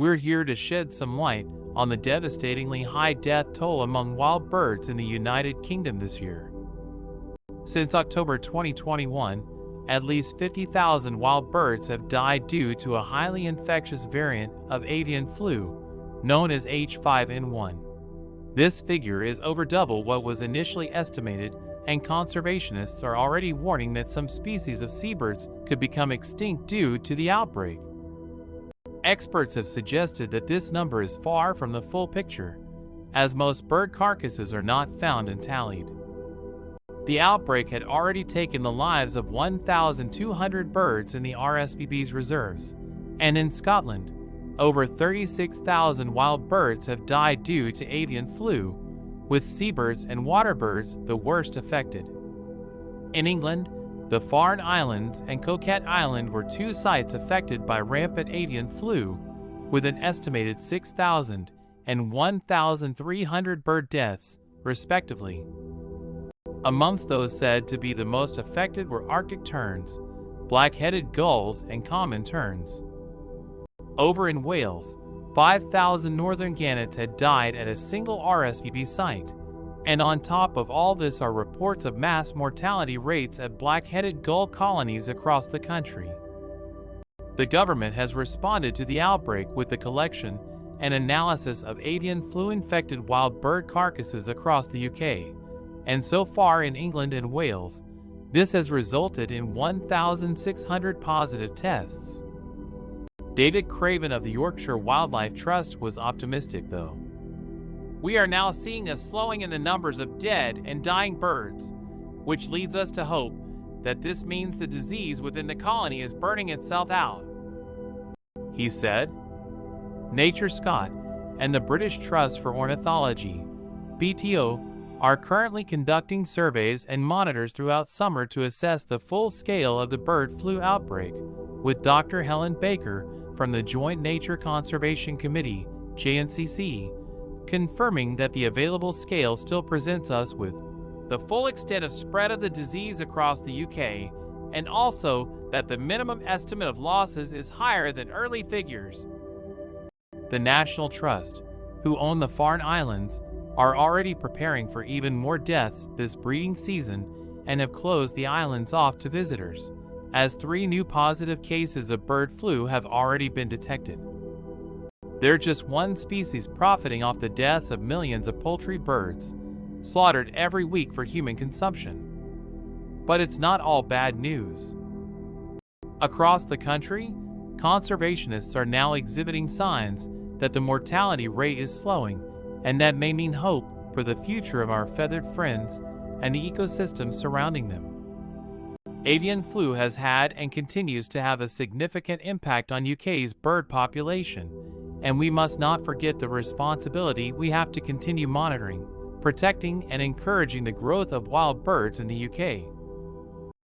we're here to shed some light on the devastatingly high death toll among wild birds in the United Kingdom this year. Since October 2021, at least 50,000 wild birds have died due to a highly infectious variant of avian flu, known as H5N1. This figure is over double what was initially estimated, and conservationists are already warning that some species of seabirds could become extinct due to the outbreak. Experts have suggested that this number is far from the full picture, as most bird carcasses are not found and tallied. The outbreak had already taken the lives of 1,200 birds in the RSPB's reserves, and in Scotland, over 36,000 wild birds have died due to avian flu, with seabirds and waterbirds the worst affected. In England, the Farne Islands and Coquette Island were two sites affected by rampant avian flu, with an estimated 6,000 and 1,300 bird deaths, respectively. Amongst those said to be the most affected were Arctic terns, black-headed gulls, and common terns. Over in Wales, 5,000 northern gannets had died at a single RSPB site, and on top of all this are reports of mass mortality rates at black-headed gull colonies across the country. The government has responded to the outbreak with the collection and analysis of avian flu-infected wild bird carcasses across the UK, and so far in England and Wales, this has resulted in 1,600 positive tests. David Craven of the Yorkshire Wildlife Trust was optimistic, though. "We are now seeing a slowing in the numbers of dead and dying birds, which leads us to hope that this means the disease within the colony is burning itself out," he said. Nature Scott and the British Trust for Ornithology, BTO, are currently conducting surveys and monitors throughout summer to assess the full scale of the bird flu outbreak, with Dr. Helen Baker from the Joint Nature Conservation Committee, JNCC, confirming that the available scale still presents us with the full extent of spread of the disease across the UK, and also that the minimum estimate of losses is higher than early figures. The National Trust, who own the Farne Islands, are already preparing for even more deaths this breeding season and have closed the islands off to visitors, as 3 new positive cases of bird flu have already been detected. They're just one species profiting off the deaths of millions of poultry birds, slaughtered every week for human consumption. But it's not all bad news. Across the country, conservationists are now exhibiting signs that the mortality rate is slowing, and that may mean hope for the future of our feathered friends and the ecosystems surrounding them. Avian flu has had and continues to have a significant impact on UK's bird population, and we must not forget the responsibility we have to continue monitoring, protecting, and encouraging the growth of wild birds in the UK.